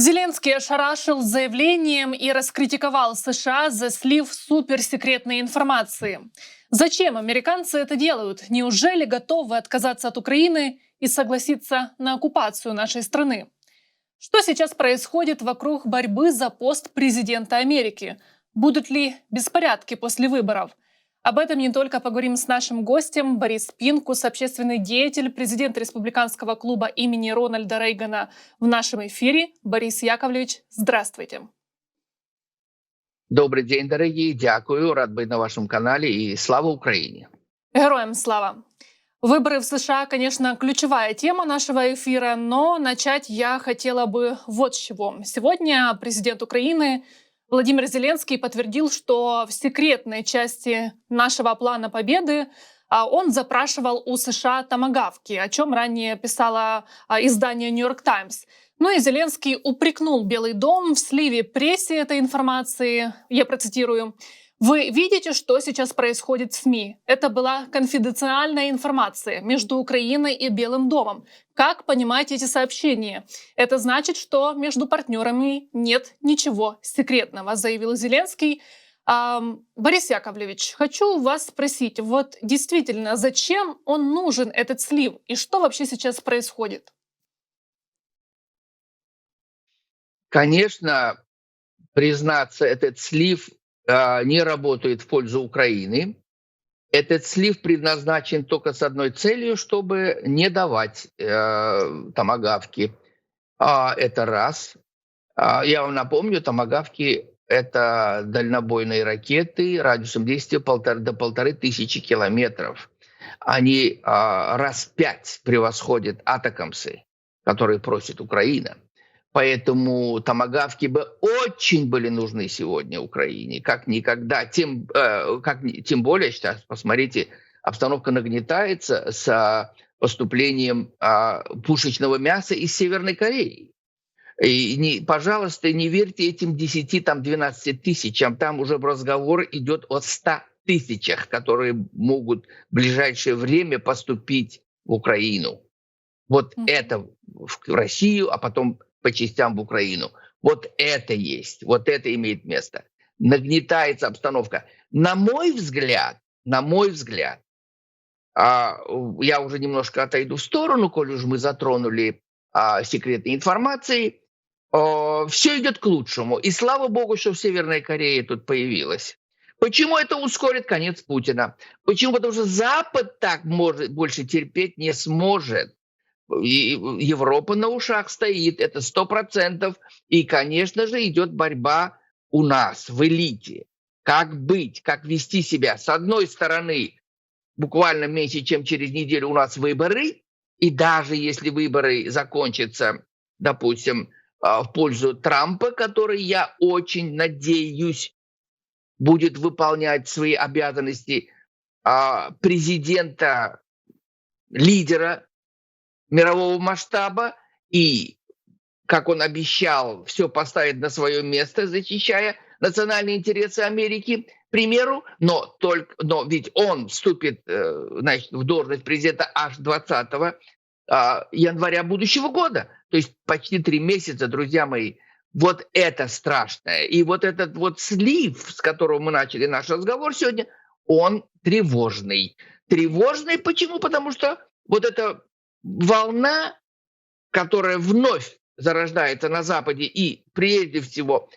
Зеленский ошарашил заявлением и раскритиковал США за слив суперсекретной информации. Зачем американцы это делают? Неужели готовы отказаться от Украины и согласиться на оккупацию нашей страны? Что сейчас происходит вокруг борьбы за пост президента Америки? Будут ли беспорядки после выборов? Об этом не только поговорим с нашим гостем. Борис Пинкус, общественный деятель, президент республиканского клуба имени Рональда Рейгана в нашем эфире. Борис Яковлевич, здравствуйте. Добрый день, дорогие. Дякую. Рад быть на вашем канале. И слава Украине. Героям слава. Выборы в США, конечно, ключевая тема нашего эфира, но начать я хотела бы вот с чего. Сегодня президент Украины Владимир Зеленский подтвердил, что в секретной части нашего плана победы он запрашивал у США томагавки, о чем ранее писало издание New York Times. Ну и Зеленский упрекнул Белый дом в сливе прессе этой информации. Я процитирую. «Вы видите, что сейчас происходит в СМИ? Это была конфиденциальная информация между Украиной и Белым домом. Как понимать эти сообщения? Это значит, что между партнерами нет ничего секретного», заявил Зеленский. Борис Яковлевич, хочу вас спросить, вот действительно, зачем он нужен, этот слив, и что вообще сейчас происходит? Конечно, признаться, этот слив не работает в пользу Украины. Этот слив предназначен только с одной целью, чтобы не давать томагавки. Это раз. Я вам напомню, томагавки – это дальнобойные ракеты радиусом действия до 1500 километров. Они раз в 5 превосходят атакамсы, которые просит Украина. Поэтому томагавки бы очень были нужны сегодня Украине, как никогда. Тем более сейчас, посмотрите, обстановка нагнетается с поступлением пушечного мяса из Северной Кореи. И пожалуйста, не верьте этим 10-12 тысячам. Там уже разговор идет о 100 тысячах, которые могут в ближайшее время поступить в Украину. Вот это в Россию, а потом по частям в Украину. Вот это есть, вот это имеет место. Нагнетается обстановка. На мой взгляд, я уже немножко отойду в сторону, коль уж мы затронули секретной информации, все идет к лучшему. И слава богу, что в Северной Корее тут появилась. Почему это ускорит конец Путина? Почему? Потому что Запад так больше терпеть не сможет. И Европа на ушах стоит, это 100%. И, конечно же, идет борьба у нас, в элите. Как быть, как вести себя. С одной стороны, буквально меньше, чем через неделю у нас выборы. И даже если выборы закончатся, допустим, в пользу Трампа, который, я очень надеюсь, будет выполнять свои обязанности президента, лидера мирового масштаба, и, как он обещал, все поставить на свое место, защищая национальные интересы Америки, к примеру, но ведь он вступит в должность президента аж 20 января будущего года, то есть почти 3 месяца, друзья мои. Вот это страшное. И вот этот вот слив, с которого мы начали наш разговор сегодня, он тревожный. Тревожный почему? Потому что вот эта волна, которая вновь зарождается на Западе и прежде всего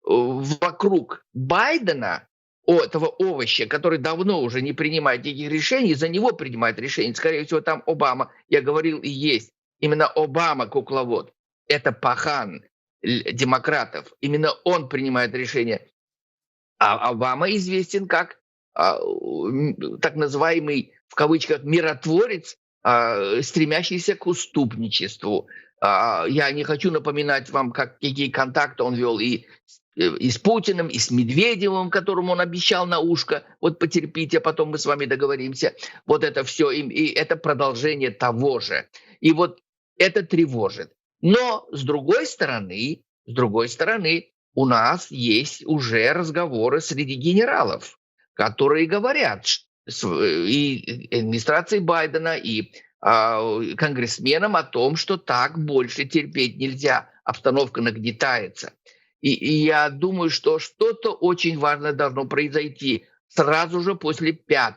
вокруг Байдена, этого овоща, который давно уже не принимает никаких решений, за него принимает решения. Скорее всего, там Обама, я говорил, и есть. Именно Обама кукловод. Это пахан демократов. Именно он принимает решения. А Обама известен как так называемый, в кавычках, миротворец, стремящийся к уступничеству. Я не хочу напоминать вам, какие контакты он вел и с Путиным, и с Медведевым, которому он обещал на ушко, вот потерпите, а потом мы с вами договоримся. Вот это все, и это продолжение того же. И вот это тревожит. Но с другой стороны, у нас есть уже разговоры среди генералов, которые говорят, и администрации Байдена, и конгрессменам о том, что так больше терпеть нельзя, обстановка нагнетается. И я думаю, что что-то очень важное должно произойти сразу же после 5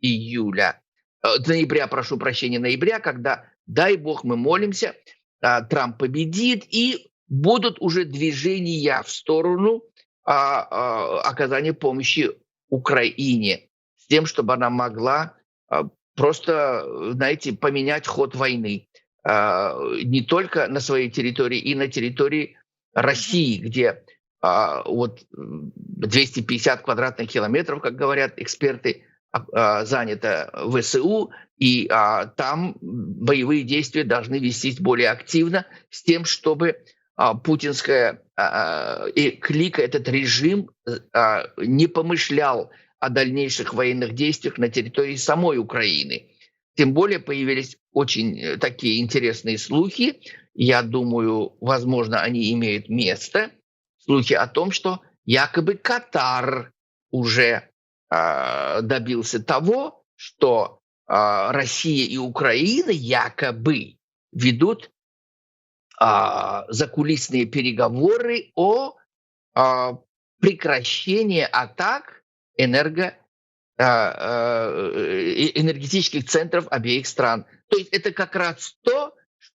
июля, ноября, прошу прощения, ноября, когда, дай бог, мы молимся, Трамп победит, и будут уже движения в сторону оказания помощи Украине, с тем, чтобы она могла просто, знаете, поменять ход войны не только на своей территории, и на территории России, где вот 250 квадратных километров, как говорят эксперты, занято ВСУ, и там боевые действия должны вестись более активно, с тем, чтобы путинская клика, этот режим не помышлял о дальнейших военных действиях на территории самой Украины. Тем более появились очень такие интересные слухи. Я думаю, возможно, они имеют место. Слухи о том, что якобы Катар уже добился того, что Россия и Украина якобы ведут закулисные переговоры о прекращении атак энергетических центров обеих стран. То есть это как раз то,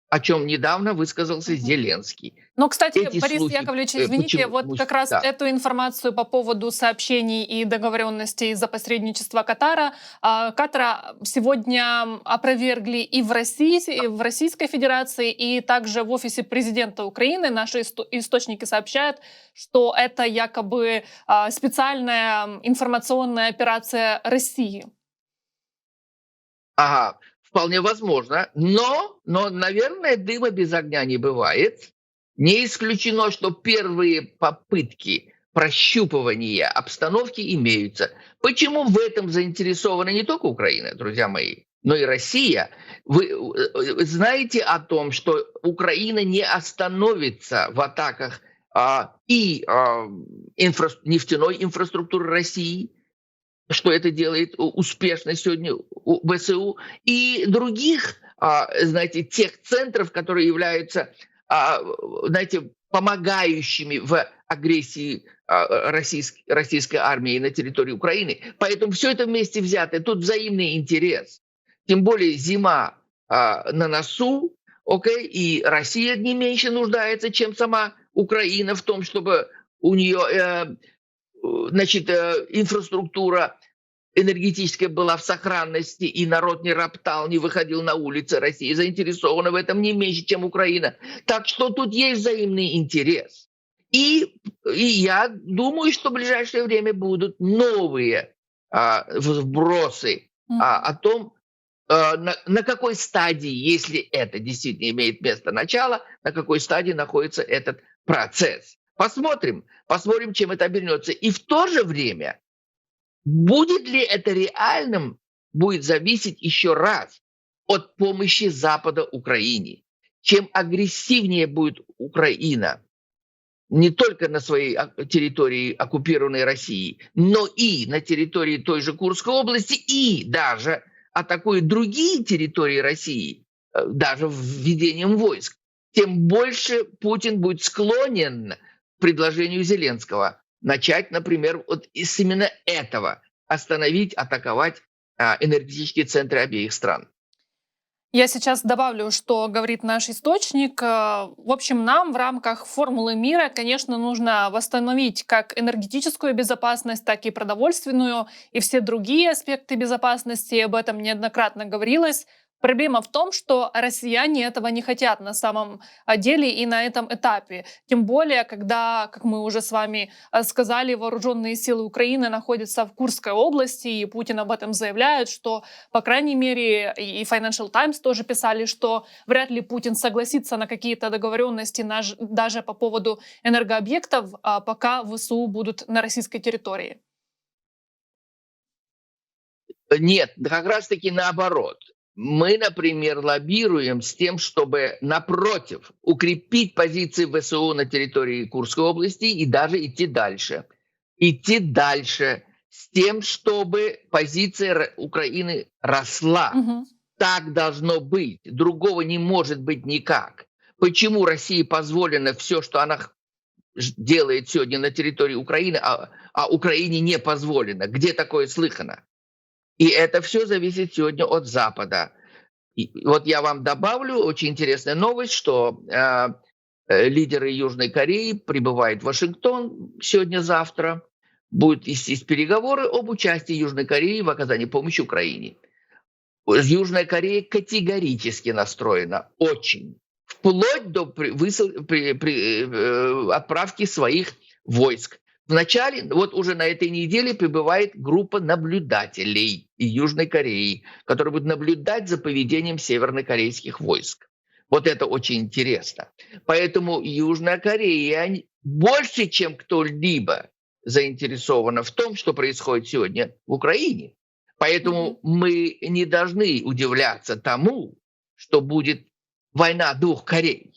о чем недавно высказался Зеленский. Ну, кстати, Эти Борис слухи, Яковлевич, извините, вот как раз эту информацию по поводу сообщений и договоренностей за посредничество Катара сегодня опровергли и в России, и в Российской Федерации, и также в офисе президента Украины. Наши источники сообщают, что это якобы специальная информационная операция России. Ага, вполне возможно. Но, наверное, дыма без огня не бывает. Не исключено, что первые попытки прощупывания обстановки имеются. Почему в этом заинтересована не только Украина, друзья мои, но и Россия? Вы знаете о том, что Украина не остановится в атаках нефтяной инфраструктуры России, что это делает успешно сегодня ВСУ, и других, знаете, тех центров, которые являются, знаете, помогающими в агрессии российской армии на территории Украины. Поэтому все это вместе взято. Тут взаимный интерес. Тем более зима на носу, и Россия не меньше нуждается, чем сама Украина в том, чтобы у нее инфраструктура энергетическая была в сохранности, и народ не роптал, не выходил на улицы. Россия заинтересована в этом не меньше, чем Украина. Так что тут есть взаимный интерес. И я думаю, что в ближайшее время будут новые вбросы о том, на какой стадии, если это действительно имеет место начало, на какой стадии находится этот процесс. Посмотрим, чем это обернется. И в то же время, будет ли это реальным, будет зависеть еще раз от помощи Запада Украине. Чем агрессивнее будет Украина, не только на своей территории, оккупированной Россией, но и на территории той же Курской области, и даже атакует другие территории России, даже введением войск, тем больше Путин будет склонен к предложению Зеленского начать, например, вот именно этого, остановить, атаковать энергетические центры обеих стран. Я сейчас добавлю, что говорит наш источник. В общем, нам в рамках формулы мира, конечно, нужно восстановить как энергетическую безопасность, так и продовольственную, и все другие аспекты безопасности. Об этом неоднократно говорилось. Проблема в том, что россияне этого не хотят на самом деле и на этом этапе. Тем более, когда, как мы уже с вами сказали, вооруженные силы Украины находятся в Курской области, и Путин об этом заявляет, что, по крайней мере, и Financial Times тоже писали, что вряд ли Путин согласится на какие-то договоренности даже по поводу энергообъектов, пока ВСУ будут на российской территории. Нет, как раз-таки наоборот. Мы, например, лоббируем с тем, чтобы, напротив, укрепить позиции ВСУ на территории Курской области и даже идти дальше. Идти дальше с тем, чтобы позиция Украины росла. так должно быть. Другого не может быть никак. Почему России позволено все, что она делает сегодня на территории Украины, а Украине не позволено? Где такое слыхано? И это все зависит сегодня от Запада. И вот я вам добавлю очень интересная новость, что лидеры Южной Кореи прибывают в Вашингтон сегодня-завтра. Будут вестись переговоры об участии Южной Кореи в оказании помощи Украине. Южная Корея категорически настроена, очень. Вплоть до отправки своих войск. Вначале, вот уже на этой неделе прибывает группа наблюдателей из Южной Кореи, которые будут наблюдать за поведением севернокорейских войск. Вот это очень интересно. Поэтому Южная Корея больше, чем кто-либо, заинтересована в том, что происходит сегодня в Украине. Поэтому мы не должны удивляться тому, что будет война двух Корей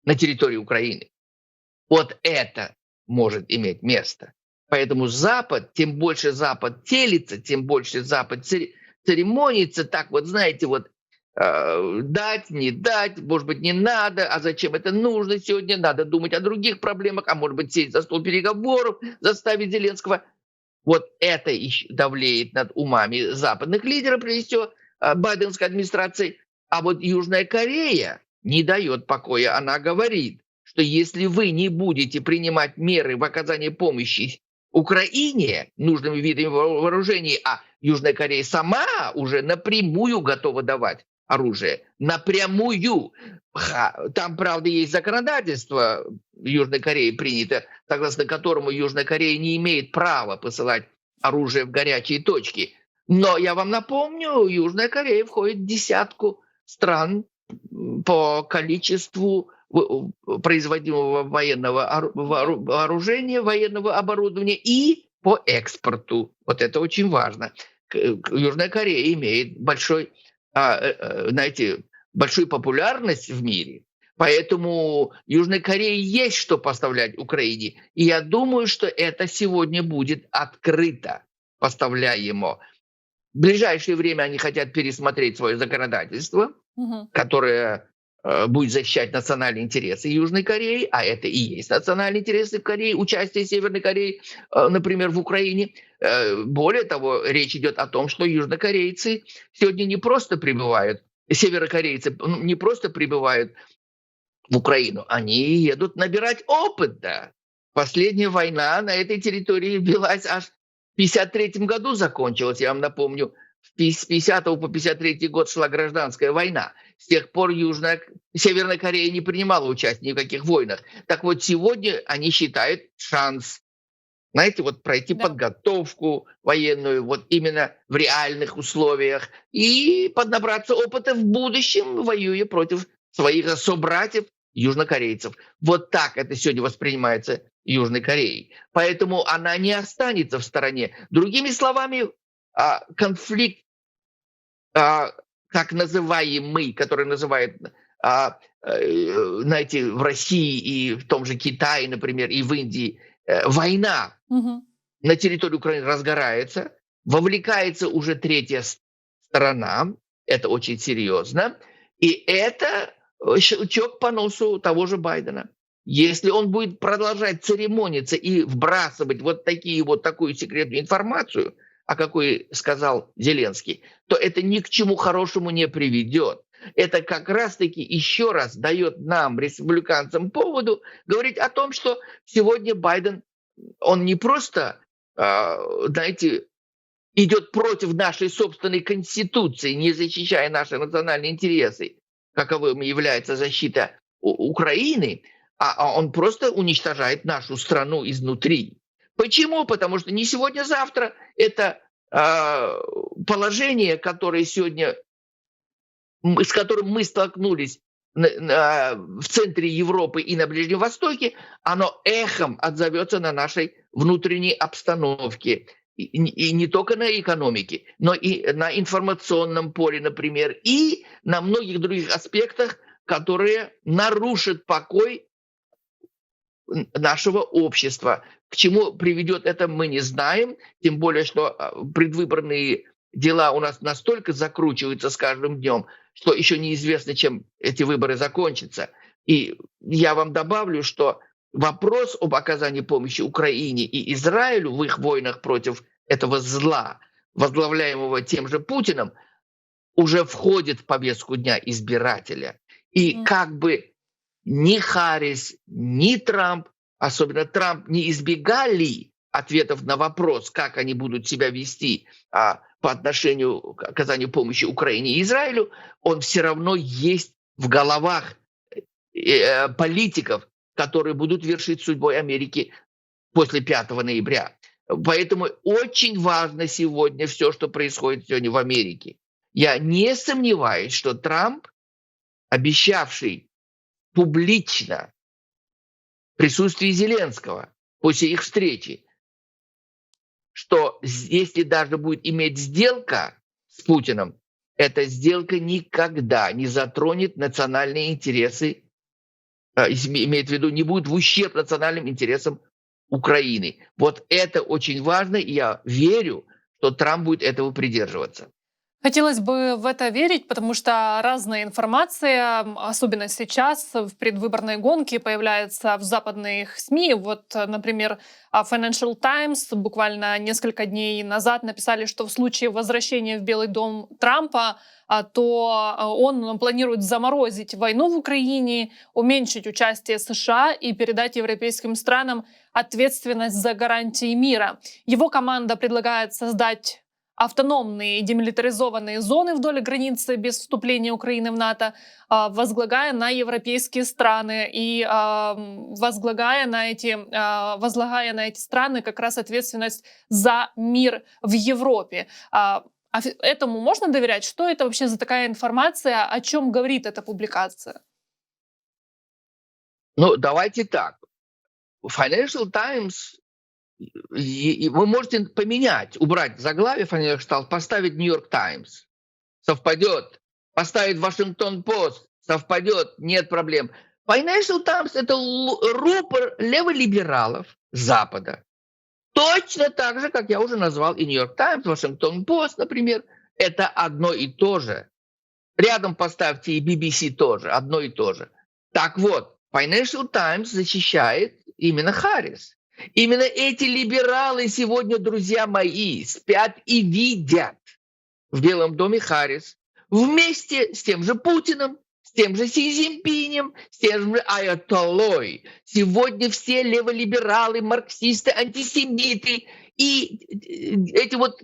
на территории Украины. Вот это может иметь место. Поэтому Запад, тем больше Запад телится, тем больше Запад церемонится, так вот, знаете, вот дать, не дать, может быть, не надо, а зачем это нужно сегодня, надо думать о других проблемах, а может быть, сесть за стол переговоров, заставить Зеленского. Вот это давлеет над умами западных лидеров, прежде всего, байденской администрации. А вот Южная Корея не дает покоя. Она говорит, что если вы не будете принимать меры в оказании помощи Украине нужными видами вооружений, а Южная Корея сама уже напрямую готова давать оружие. Напрямую. Там, правда, есть законодательство в Южной Корее принято, согласно которому Южная Корея не имеет права посылать оружие в горячие точки. Но я вам напомню, Южная Корея входит в десятку стран по количеству производимого военного вооружения, военного оборудования и по экспорту. Вот это очень важно. Южная Корея имеет большую популярность в мире. Поэтому Южной Корее есть что поставлять Украине. И я думаю, что это сегодня будет открыто поставляемо. В ближайшее время они хотят пересмотреть свое законодательство, которое будет защищать национальные интересы Южной Кореи, а это и есть национальные интересы Кореи, участие Северной Кореи, например, в Украине. Более того, речь идет о том, что южнокорейцы сегодня не просто прибывают, северокорейцы не просто прибывают в Украину, они едут набирать опыт. Да. Последняя война на этой территории велась аж в 1953 году закончилась, я вам напомню. С 50 по 53 год шла гражданская война. С тех пор Северная Корея не принимала участие ни в каких войнах. Так вот, сегодня они считают шанс, знаете, вот пройти подготовку военную вот именно в реальных условиях и поднабраться опыта в будущем, воюя против своих собратьев южнокорейцев. Вот так это сегодня воспринимается Южной Кореей. Поэтому она не останется в стороне. Другими словами, конфликт, как называемый, который называют, знаете, в России и в том же Китае, например, и в Индии, война на территории Украины разгорается, вовлекается уже третья сторона, это очень серьезно, и это щелчок по носу того же Байдена. Если он будет продолжать церемониться и вбрасывать вот такую секретную информацию, о какой сказал Зеленский, то это ни к чему хорошему не приведет. Это как раз-таки еще раз дает нам, республиканцам, поводу говорить о том, что сегодня Байден, он не просто, знаете, идет против нашей собственной конституции, не защищая наши национальные интересы, каковым является защита Украины, а он просто уничтожает нашу страну изнутри. Почему? Потому что не сегодня-завтра это положение, которое сегодня, с которым мы столкнулись в центре Европы и на Ближнем Востоке, оно эхом отзовется на нашей внутренней обстановке. И не только на экономике, но и на информационном поле, например, и на многих других аспектах, которые нарушат покой нашего общества. К чему приведет это, мы не знаем, тем более, что предвыборные дела у нас настолько закручиваются с каждым днем, что еще неизвестно, чем эти выборы закончатся. И я вам добавлю, что вопрос об оказании помощи Украине и Израилю в их войнах против этого зла, возглавляемого тем же Путиным, уже входит в повестку дня избирателя. И как бы ни Харрис, ни Трамп, особенно Трамп, не избегали ответов на вопрос, как они будут себя вести по отношению к оказанию помощи Украине и Израилю, он все равно есть в головах политиков, которые будут вершить судьбой Америки после 5 ноября. Поэтому очень важно сегодня все, что происходит сегодня в Америке. Я не сомневаюсь, что Трамп, обещавший публично присутствие Зеленского после их встречи, что если даже будет иметь сделка с Путиным, эта сделка никогда не затронет национальные интересы, имеет в виду, не будет в ущерб национальным интересам Украины. Вот это очень важно, и я верю, что Трамп будет этого придерживаться. Хотелось бы в это верить, потому что разная информация, особенно сейчас, в предвыборной гонке, появляется в западных СМИ. Вот, например, Financial Times буквально несколько дней назад написали, что в случае возвращения в Белый дом Трампа, то он планирует заморозить войну в Украине, уменьшить участие США и передать европейским странам ответственность за гарантии мира. Его команда предлагает создать автономные и демилитаризованные зоны вдоль границы без вступления Украины в НАТО, возлагая на европейские страны и возлагая на эти страны как раз ответственность за мир в Европе. Этому можно доверять? Что это вообще за такая информация? О чем говорит эта публикация? Ну, давайте так. Financial Times, и вы можете поменять, убрать заглавие Financial Times, поставить New York Times. Совпадет. Поставить Washington Post. Совпадет. Нет проблем. Financial Times – это рупор леволибералов Запада. Точно так же, как я уже назвал и New York Times, Washington Post, например. Это одно и то же. Рядом поставьте и BBC тоже. Одно и то же. Так вот, Financial Times защищает именно Харрис. Именно эти либералы сегодня, друзья мои, спят и видят в Белом доме Харрис вместе с тем же Путиным, с тем же Си Цзиньпинем, с тем же Аятоллой. Сегодня все леволибералы, марксисты, антисемиты и эти вот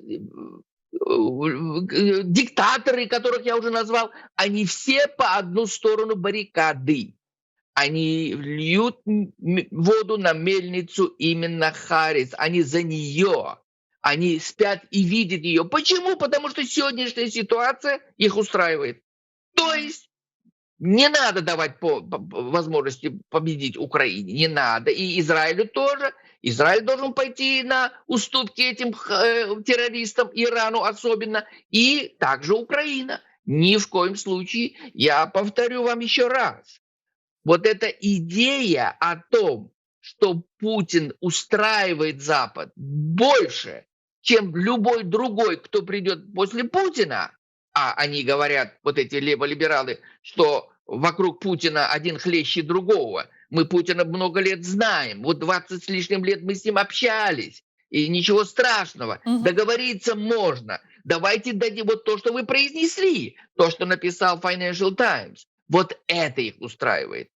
диктаторы, которых я уже назвал, они все по одну сторону баррикады. Они льют воду на мельницу именно Харрис. Они за нее. Они спят и видят ее. Почему? Потому что сегодняшняя ситуация их устраивает. То есть не надо давать возможности победить Украине. Не надо. И Израилю тоже. Израиль должен пойти на уступки этим террористам, Ирану особенно. И также Украина. Ни в коем случае. Я повторю вам еще раз. Вот эта идея о том, что Путин устраивает Запад больше, чем любой другой, кто придет после Путина, а они говорят, вот эти леволибералы, что вокруг Путина один хлеще другого. Мы Путина много лет знаем, вот 20 с лишним лет мы с ним общались, и ничего страшного, договориться можно. Давайте дадим вот то, что вы произнесли, то, что написал Financial Times. Вот это их устраивает.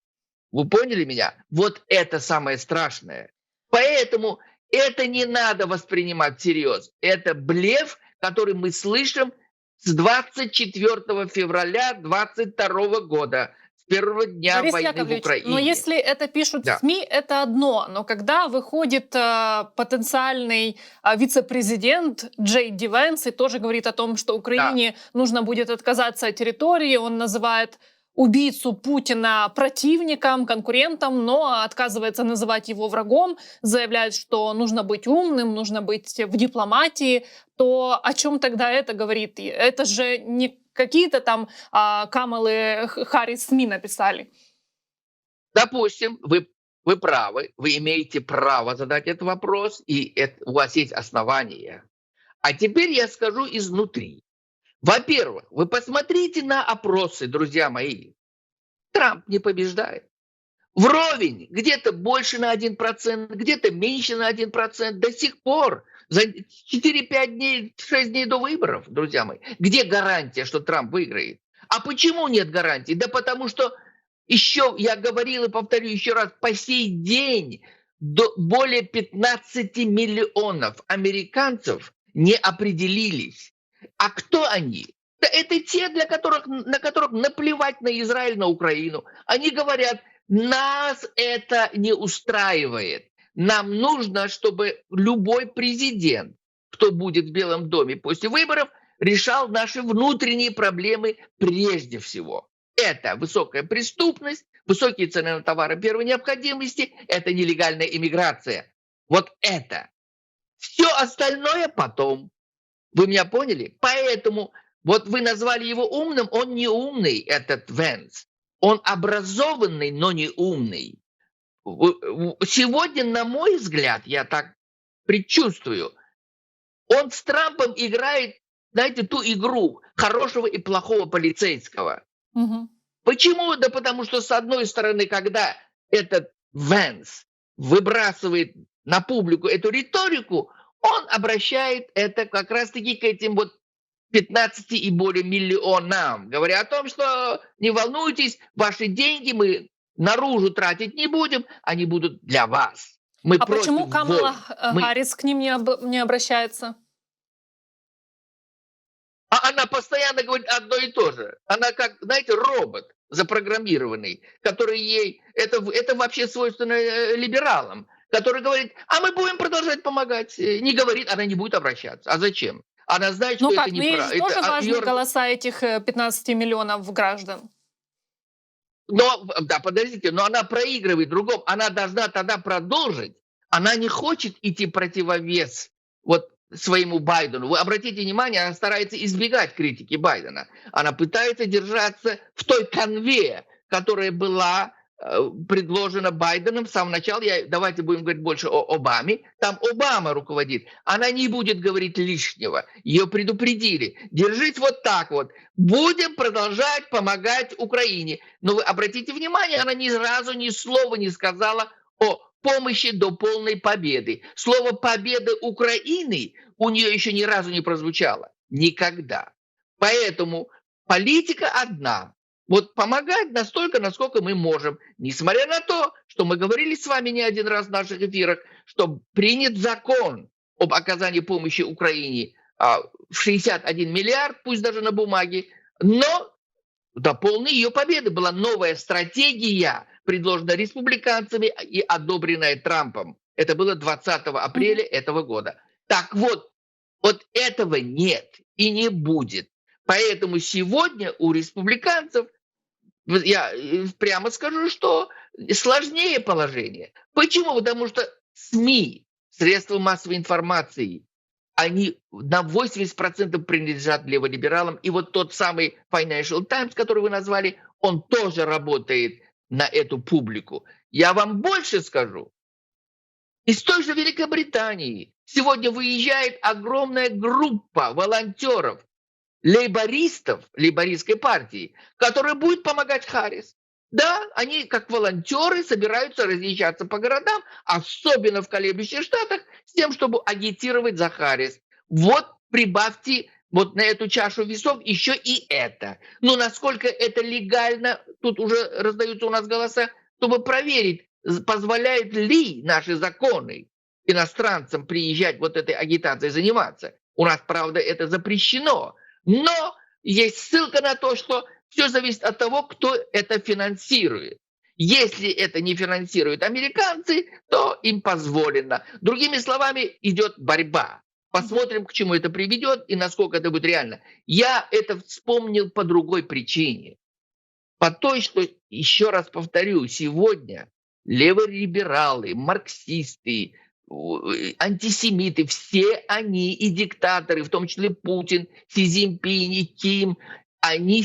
Вы поняли меня? Вот это самое страшное. Поэтому это не надо воспринимать всерьез. Это блеф, который мы слышим с 24 февраля 2022 года, с первого дня Борис войны Яковлевич, в Украине. но если это пишут Да. СМИ, это одно. Но когда выходит потенциальный вице-президент Джей Ди Венс и тоже говорит о том, что Украине нужно будет отказаться от территории, он называет убийцу Путина противником, конкурентом, но отказывается называть его врагом, заявляет, что нужно быть умным, нужно быть в дипломатии, то о чем тогда это говорит? Это же не какие-то там Камалы Харрис СМИ написали. Допустим, вы правы, вы имеете право задать этот вопрос, и у вас есть основания. А теперь я скажу изнутри. Во-первых, вы посмотрите на опросы, друзья мои. Трамп не побеждает. Вровень, где-то больше на 1%, где-то меньше на 1%. До сих пор, за 4-5 дней, 6 дней до выборов, друзья мои. Где гарантия, что Трамп выиграет? А почему нет гарантии? Да потому что еще, я говорил и повторю еще раз, по сей день более 15 миллионов американцев не определились. А кто они? Да это те, на которых наплевать на Израиль, на Украину. Они говорят, нас это не устраивает. Нам нужно, чтобы любой президент, кто будет в Белом доме после выборов, решал наши внутренние проблемы прежде всего. Это высокая преступность, высокие цены на товары первой необходимости, это нелегальная иммиграция. Вот это. Все остальное потом. Вы меня поняли? Поэтому вот вы назвали его умным, он не умный, этот Венс. Он образованный, но не умный. Сегодня, на мой взгляд, я так предчувствую, он с Трампом играет, знаете, ту игру хорошего и плохого полицейского. Мгм. Почему? Да потому что, с одной стороны, когда этот Венс выбрасывает на публику эту риторику, он обращает это как раз-таки к этим вот 15 и более миллионам, говоря о том, что не волнуйтесь, ваши деньги мы наружу тратить не будем, они будут для вас. Мы А против почему Камала войн. Мы... Харрис к ним не обращается? А она постоянно говорит одно и то же. Она как, знаете, робот запрограммированный, который ей... Это вообще свойственно либералам, который говорит, а мы будем продолжать помогать. Не говорит, она не будет обращаться. А зачем? Она знает, что Ну это как, но есть же неправильно. тоже важные голоса этих 15 миллионов граждан. Но, да, подождите, но она проигрывает другом. Она должна тогда продолжить. Она не хочет идти противовес вот своему Байдену. Вы обратите внимание, она старается избегать критики Байдена. Она пытается держаться в той конве, которая была предложена Байденом в самом начале. Давайте будем говорить больше о Обаме. Там Обама руководит. Она не будет говорить лишнего. Ее предупредили. Держись вот так вот. Будем продолжать помогать Украине. Но вы обратите внимание, она ни разу ни слова не сказала о помощи до полной победы. Слово «победа Украины» у нее еще ни разу не прозвучало. Никогда. Поэтому политика одна. Вот помогать настолько, насколько мы можем. Несмотря на то, что мы говорили с вами не один раз в наших эфирах, что принят закон об оказании помощи Украине в 61 миллиард, пусть даже на бумаге, но до полной ее победы была новая стратегия, предложенная республиканцами и одобренная Трампом. Это было 20 апреля этого года. Так вот, вот этого нет и не будет. Поэтому сегодня у республиканцев, я прямо скажу, что сложнее положение. Почему? Потому что СМИ, средства массовой информации, они на 80% принадлежат леволибералам. И вот тот самый Financial Times, который вы назвали, он тоже работает на эту публику. Я вам больше скажу. Из той же Великобритании сегодня выезжает огромная группа волонтеров, лейбористов, лейбористской партии, которая будет помогать Харрис. Да, они как волонтеры собираются разъезжаться по городам, особенно в колеблющих штатах, с тем, чтобы агитировать за Харрис. Вот прибавьте вот на эту чашу весов еще и это. Но насколько это легально, тут уже раздаются у нас голоса, чтобы проверить, позволяют ли наши законы иностранцам приезжать вот этой агитацией заниматься. У нас, правда, это запрещено. Но есть ссылка на то, что все зависит от того, кто это финансирует. Если это не финансируют американцы, то им позволено. Другими словами, идет борьба. Посмотрим, к чему это приведет и насколько это будет реально. Я это вспомнил по другой причине. По той, что, еще раз повторю, сегодня леволибералы, марксисты, антисемиты, все они и диктаторы, в том числе Путин, Си Цзиньпинь и Ким, они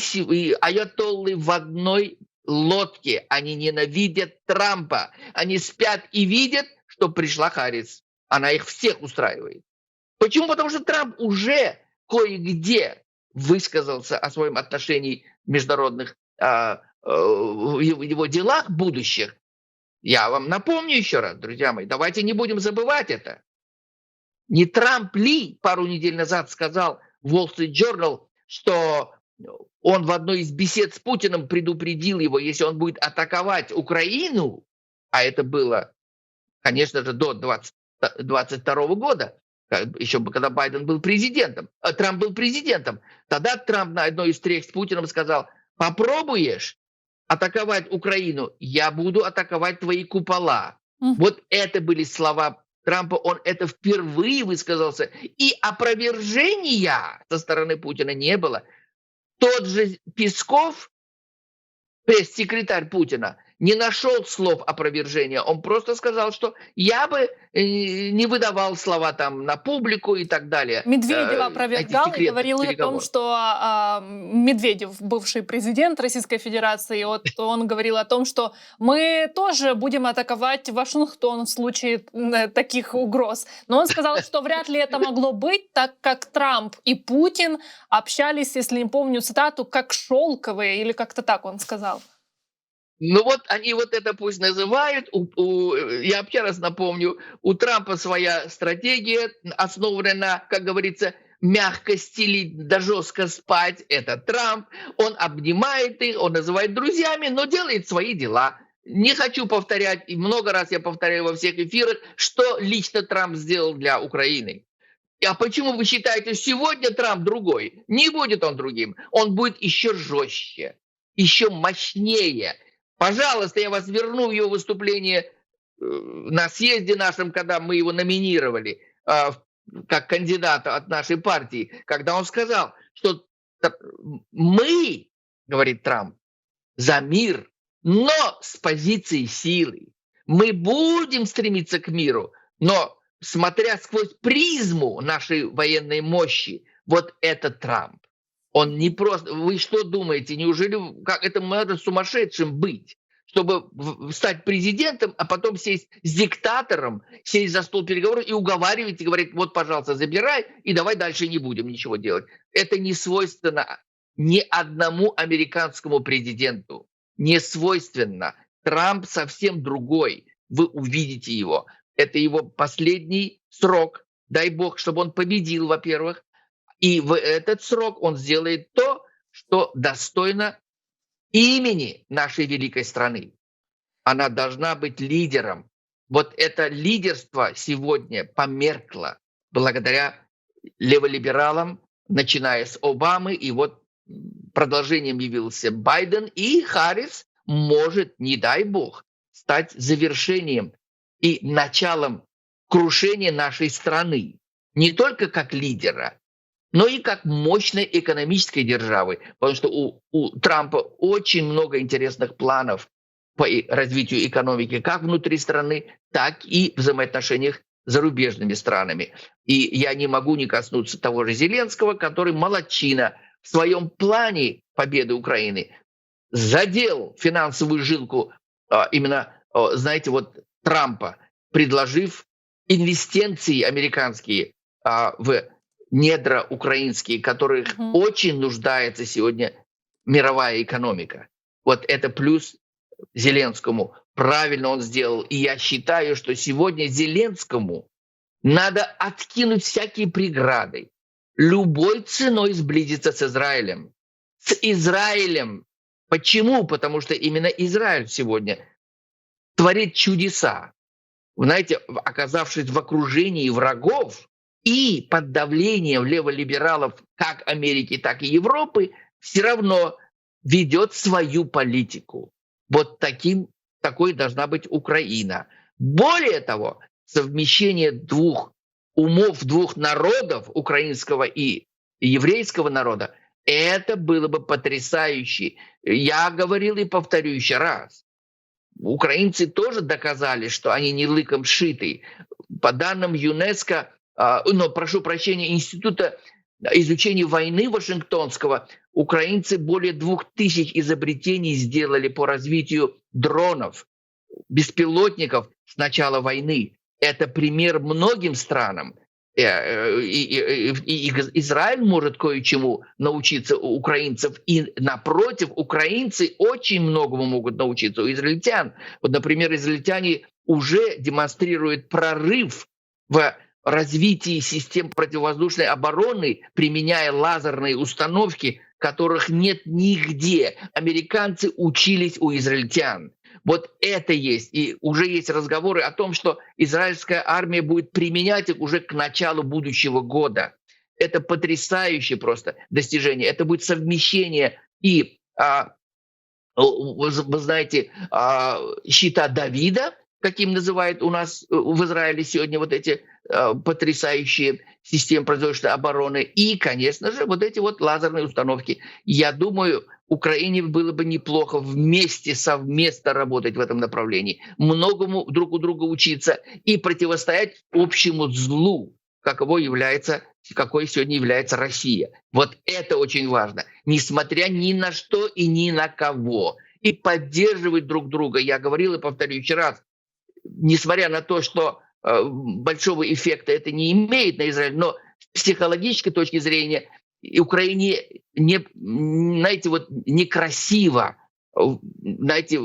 аятоллы в одной лодке. Они ненавидят Трампа. Они спят и видят, что пришла Харрис. Она их всех устраивает. Почему? Потому что Трамп уже кое-где высказался о своем отношении международных в его делах будущих. Я вам напомню еще раз, друзья мои, давайте не будем забывать это. Не Трамп ли пару недель назад сказал в Wall Street Journal, что он в одной из бесед с Путиным предупредил его, если он будет атаковать Украину, а это было, конечно же, до 2022 года, еще когда Байден был президентом, Трамп был президентом, тогда Трамп на одной из встреч с Путиным сказал: попробуешь атаковать Украину, я буду атаковать твои купола. Вот это были слова Трампа, он это впервые высказался, и опровержения со стороны Путина не было. Тот же Песков, пресс-секретарь Путина, не нашел слов опровержения. Он просто сказал, что я бы не выдавал слова там на публику и так далее. Медведев опровергал и говорил о том, что Медведев, бывший президент Российской Федерации, вот он говорил о том, что мы тоже будем атаковать Вашингтон в случае таких угроз. Но он сказал, что вряд ли это могло быть, так как Трамп и Путин общались, если не помню цитату, как шелковые, или как-то так он сказал. Ну вот они вот это пусть называют. Я вообще раз напомню, у Трампа своя стратегия, основанная на, как говорится, мягко стелить да жестко спать. Это Трамп. Он обнимает их, он называет друзьями, но делает свои дела. Не хочу повторять, и много раз я повторяю во всех эфирах, что лично Трамп сделал для Украины. А почему вы считаете, сегодня Трамп другой? Не будет он другим. Он будет еще жестче, еще мощнее. Пожалуйста, я вас верну в его выступление на съезде нашем, когда мы его номинировали как кандидата от нашей партии, когда он сказал, что мы, говорит Трамп, за мир, но с позиции силы. Мы будем стремиться к миру, но смотря сквозь призму нашей военной мощи, вот это Трамп. Он не просто... Вы что думаете, неужели как это надо сумасшедшим быть, чтобы стать президентом, а потом сесть с диктатором, сесть за стол переговоров и уговаривать, и говорить: вот, пожалуйста, забирай, и давай дальше не будем ничего делать. Это не свойственно ни одному американскому президенту. Не свойственно. Трамп совсем другой. Вы увидите его. Это его последний срок. Дай бог, чтобы он победил, во-первых. И в этот срок он сделает то, что достойно имени нашей великой страны. Она должна быть лидером. Вот это лидерство сегодня померкло благодаря леволибералам, начиная с Обамы, и вот продолжением явился Байден, и Харрис может, не дай бог, стать завершением и началом крушения нашей страны. Не только как лидера, но и как мощной экономической державы. Потому что у Трампа очень много интересных планов по развитию экономики как внутри страны, так и в взаимоотношениях с зарубежными странами. И я не могу не коснуться того же Зеленского, который молодчина в своем плане победы Украины задел финансовую жилку именно, знаете, вот Трампа, предложив инвестиции американские в недра украинские, которых очень нуждается сегодня мировая экономика. Вот это плюс Зеленскому. Правильно он сделал. И я считаю, что сегодня Зеленскому надо откинуть всякие преграды. Любой ценой сблизиться с Израилем. С Израилем. Почему? Потому что именно Израиль сегодня творит чудеса. Вы знаете, оказавшись в окружении врагов, и под давлением леволибералов как Америки, так и Европы, все равно ведет свою политику. Вот такой должна быть Украина. Более того, совмещение двух умов, двух народов, украинского и еврейского народа, это было бы потрясающе. Я говорил и повторю еще раз. Украинцы тоже доказали, что они не лыком шиты. По данным ЮНЕСКО, прошу прощения, Института изучения войны Вашингтонского, украинцы более 2000 изобретений сделали по развитию дронов, беспилотников с начала войны. Это пример многим странам. Израиль может кое-чему научиться у украинцев, и напротив, украинцы очень многому могут научиться у израильтян. Вот, например, израильтяне уже демонстрируют прорыв в развитии систем противовоздушной обороны, применяя лазерные установки, которых нет нигде. Американцы учились у израильтян. Вот это есть. И уже есть разговоры о том, что израильская армия будет применять их уже к началу будущего года. Это потрясающее просто достижение. Это будет совмещение и, вы знаете, щита Давида, каким называют у нас в Израиле сегодня вот эти потрясающие системы противовоздушной обороны, и, конечно же, вот эти вот лазерные установки. Я думаю, Украине было бы неплохо вместе, совместно работать в этом направлении, многому друг у друга учиться и противостоять общему злу, какой сегодня является Россия. Вот это очень важно, несмотря ни на что и ни на кого. И поддерживать друг друга. Я говорил и повторю еще раз, несмотря на то, что большого эффекта это не имеет на Израиль, но с психологической точки зрения Украине некрасиво, знаете,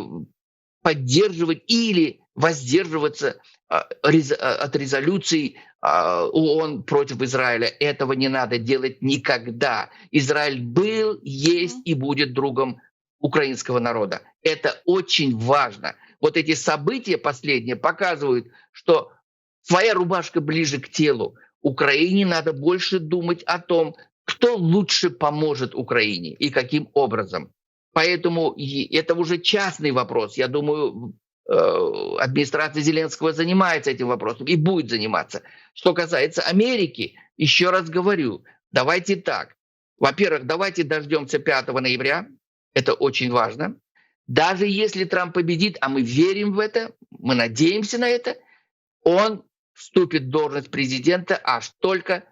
поддерживать или воздерживаться от резолюций ООН против Израиля. Этого не надо делать никогда. Израиль был, есть и будет другом украинского народа. Это очень важно. Вот эти события последние показывают, что своя рубашка ближе к телу. Украине надо больше думать о том, кто лучше поможет Украине и каким образом. Поэтому это уже частный вопрос. Я думаю, администрация Зеленского занимается этим вопросом и будет заниматься. Что касается Америки, еще раз говорю, давайте так. Во-первых, давайте дождемся 5 ноября. Это очень важно. Даже если Трамп победит, а мы верим в это, мы надеемся на это, он вступит в должность президента аж только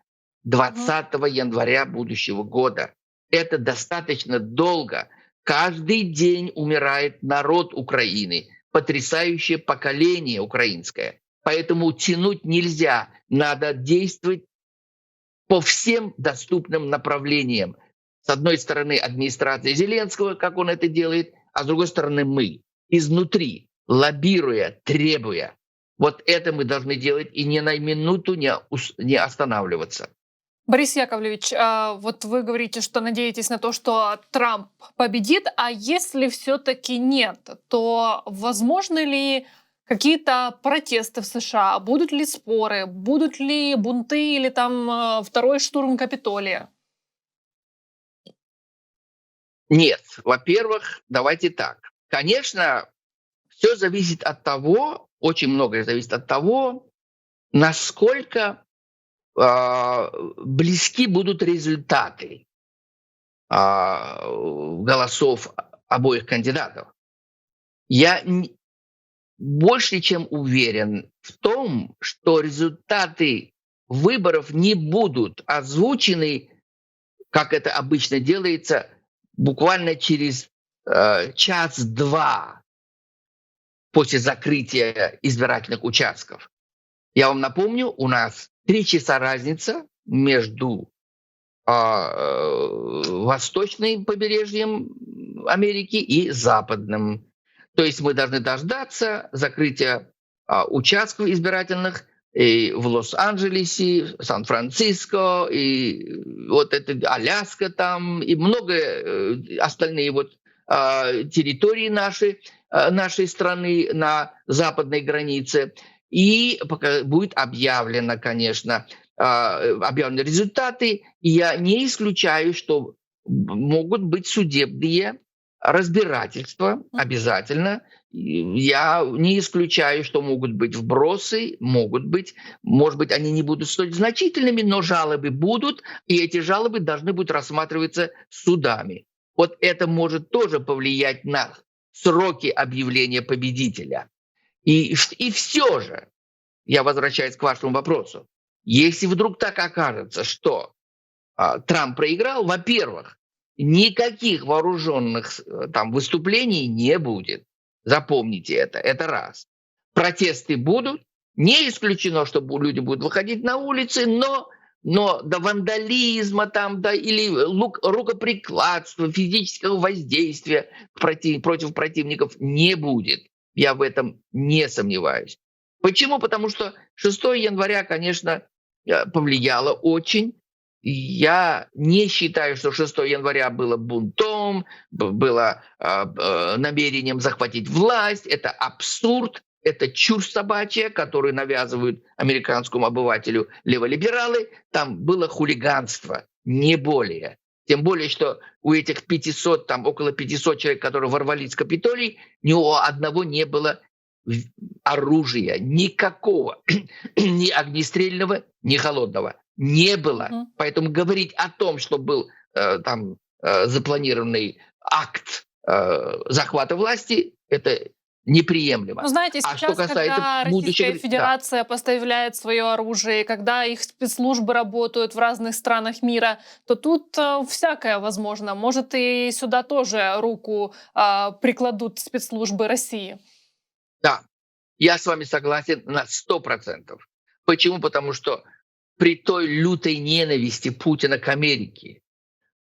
20 января будущего года. Это достаточно долго. Каждый день умирает народ Украины, потрясающее поколение украинское. Поэтому тянуть нельзя. Надо действовать по всем доступным направлениям. С одной стороны, администрация Зеленского, как он это делает, а с другой стороны, мы, изнутри, лоббируя, требуя. Вот это мы должны делать и ни на минуту не останавливаться. Борис Яковлевич, вот вы говорите, что надеетесь на то, что Трамп победит, а если все-таки нет, то возможны ли какие-то протесты в США? Будут ли споры? Будут ли бунты или там второй штурм Капитолия? Нет. Во-первых, давайте так. Конечно, все зависит от того, очень многое зависит от того, насколько близки будут результаты голосов обоих кандидатов. Я больше чем уверен в том, что результаты выборов не будут озвучены, как это обычно делается, буквально через час-два после закрытия избирательных участков. Я вам напомню, у нас 3 часа разница между восточным побережьем Америки и западным. То есть мы должны дождаться закрытия участков избирательных и в Лос-Анджелесе, Сан-Франциско, и вот это Аляска там, и много остальные вот территории нашей страны на западной границе. И пока будет объявлено, конечно, объявлены результаты. И я не исключаю, что могут быть судебные разбирательства обязательно. Я не исключаю, что могут быть вбросы, может быть, они не будут столь значительными, но жалобы будут, и эти жалобы должны будут рассматриваться судами. Вот это может тоже повлиять на сроки объявления победителя. И все же, я возвращаюсь к вашему вопросу, если вдруг так окажется, что Трамп проиграл, во-первых, никаких вооруженных там выступлений не будет. Запомните это раз. Протесты будут, Не исключено, что люди будут выходить на улицы, но до вандализма там, да, или рукоприкладства, физического воздействия против противников не будет. Я в этом не сомневаюсь. Почему? Потому что 6 января, конечно, повлияло очень. Я не считаю, что 6 января было бунтом, было намерением захватить власть. Это абсурд, это чушь собачья, которую навязывают американскому обывателю леволибералы. Там было хулиганство, не более. Тем более, что у этих 500, там около 500 человек, которые ворвались в Капитолий, ни у одного не было оружия, никакого, ни огнестрельного, ни холодного. Не было. Поэтому говорить о том, что был запланированный акт захвата власти, это неприемлемо. Ну, знаете, сейчас, что касается когда Российская Федерация поставляет свое оружие, когда их спецслужбы работают в разных странах мира, то тут всякое возможно. Может, и сюда тоже руку прикладут спецслужбы России. Да, я с вами согласен на 100%. Почему? Потому что при той лютой ненависти Путина к Америке,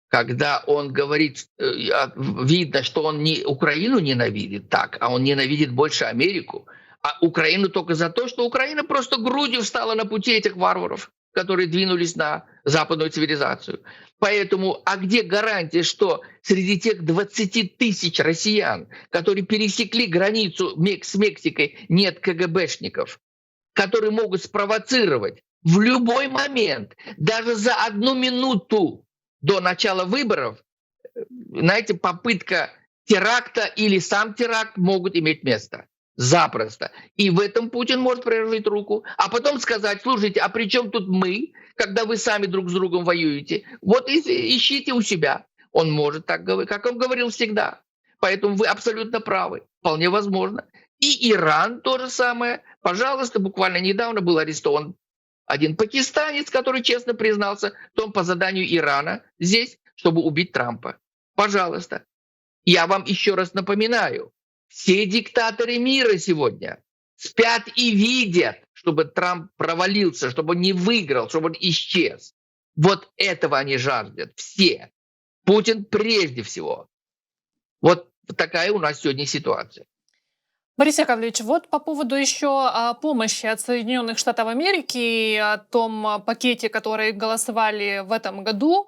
когда он говорит, видно, что он не Украину ненавидит так, а он ненавидит больше Америку, а Украину только за то, что Украина просто грудью встала на пути этих варваров, которые двинулись на западную цивилизацию. Поэтому, а где гарантия, что среди тех 20 тысяч россиян, которые пересекли границу с Мексикой, нет КГБшников, которые могут спровоцировать в любой момент, даже за 1 минуту до начала выборов, знаете, попытка теракта или сам теракт могут иметь место. Запросто. И в этом Путин может приложить руку, а потом сказать: слушайте, а при чем тут мы, когда вы сами друг с другом воюете? Вот ищите у себя. Он может так говорить, как он говорил всегда. Поэтому вы абсолютно правы. Вполне возможно. И Иран то же самое. Пожалуйста, буквально недавно был арестован один пакистанец, который честно признался в том по заданию Ирана здесь, чтобы убить Трампа. Пожалуйста. Я вам еще раз напоминаю. Все диктаторы мира сегодня спят и видят, чтобы Трамп провалился, чтобы он не выиграл, чтобы он исчез. Вот этого они жаждут. Все. Путин прежде всего. Вот такая у нас сегодня ситуация. Борис Яковлевич, вот по поводу еще помощи от Соединенных Штатов Америки и о том пакете, который голосовали в этом году.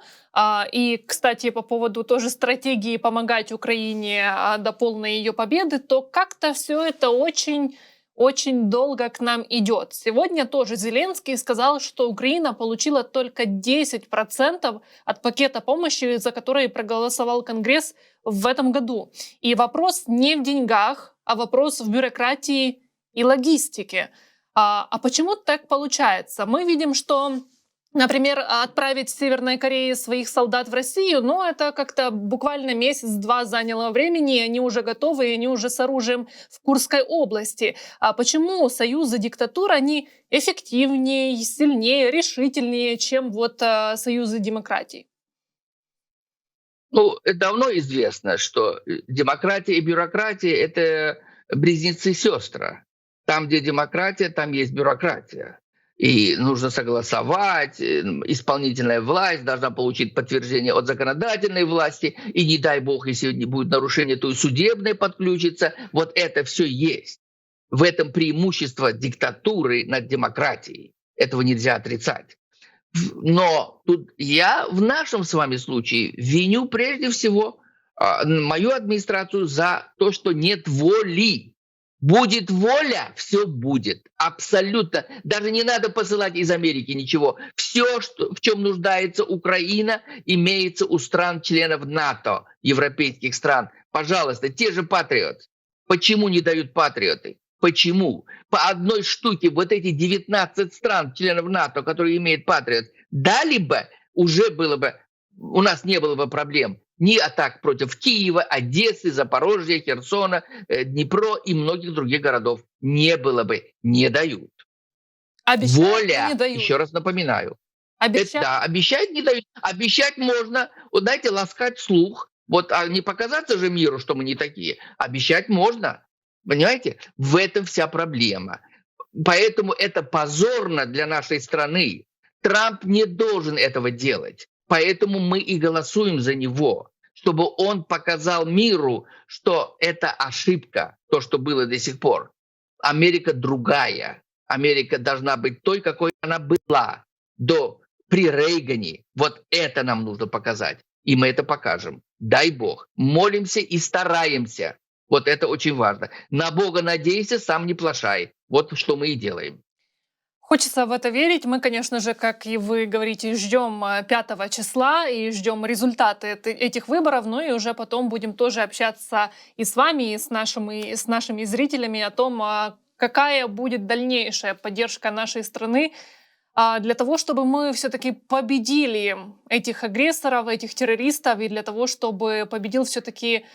И, кстати, по поводу тоже стратегии помогать Украине до полной ее победы, то как-то все это очень долго к нам идет. Сегодня тоже Зеленский сказал, что Украина получила только 10% от пакета помощи, за который проголосовал Конгресс в этом году. И вопрос не в деньгах, а вопрос в бюрократии и логистике. А почему так получается? Мы видим, что, например, отправить Северной Корее своих солдат в Россию, это как-то буквально месяц-два заняло времени, они уже готовы, они уже с оружием в Курской области. А почему союзы диктатур, они эффективнее, сильнее, решительнее, чем союзы демократий? Давно известно, что демократия и бюрократия – это близнецы-сестры. Там, где демократия, там есть бюрократия. И нужно согласовать, исполнительная власть должна получить подтверждение от законодательной власти, и не дай бог, если будет нарушение, то и судебное подключится. Вот это все есть. В этом преимущество диктатуры над демократией. Этого нельзя отрицать. Но тут я в нашем с вами случае виню прежде всего мою администрацию за то, что нет воли. Будет воля, все будет. Абсолютно. Даже не надо посылать из Америки ничего. Все, в чем нуждается Украина, имеется у стран-членов НАТО, европейских стран. Пожалуйста, те же патриоты. Почему не дают патриоты? Почему? По одной штуке вот эти 19 стран, членов НАТО, которые имеют патриот, дали бы, уже было бы, у нас не было бы проблем. Ни атак против Киева, Одессы, Запорожья, Херсона, Днепро и многих других городов. Не было бы. Не дают. Обещают, воля, не дают. еще раз напоминаю. Обещать не дают. Обещать можно, знаете, ласкать слух. Не показаться же миру, что мы не такие. Обещать можно. Понимаете? В этом вся проблема. Поэтому это позорно для нашей страны. Трамп не должен этого делать. Поэтому мы и голосуем за него, чтобы он показал миру, что это ошибка, то, что было до сих пор. Америка другая. Америка должна быть той, какой она была при Рейгане. Вот это нам нужно показать. И мы это покажем. Дай Бог. Молимся и стараемся. Вот это очень важно. На Бога надейся, сам не плашай. Вот что мы и делаем. Хочется в это верить. Мы, конечно же, как и вы говорите, ждем 5 числа и ждем результаты этих выборов, ну и уже потом будем тоже общаться и с вами, и с нашими зрителями о том, какая будет дальнейшая поддержка нашей страны для того, чтобы мы все-таки победили этих агрессоров, этих террористов, и для того, чтобы победил все-таки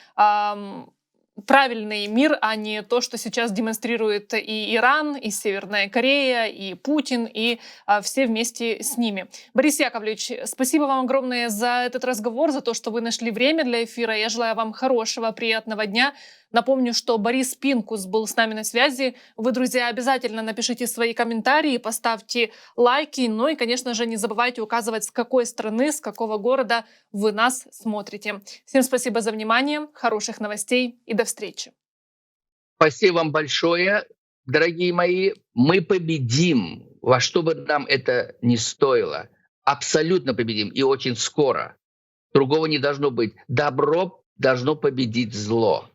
правильный мир, а не то, что сейчас демонстрирует и Иран, и Северная Корея, и Путин, и все вместе с ними. Борис Яковлевич, спасибо вам огромное за этот разговор, за то, что вы нашли время для эфира. Я желаю вам хорошего, приятного дня. Напомню, что Борис Пинкус был с нами на связи. Вы, друзья, обязательно напишите свои комментарии, поставьте лайки. Ну и, конечно же, не забывайте указывать, с какой страны, с какого города вы нас смотрите. Всем спасибо за внимание, хороших новостей и до встречи. Спасибо вам большое, дорогие мои. Мы победим, во что бы нам это ни стоило. Абсолютно победим и очень скоро. Другого не должно быть. Добро должно победить зло.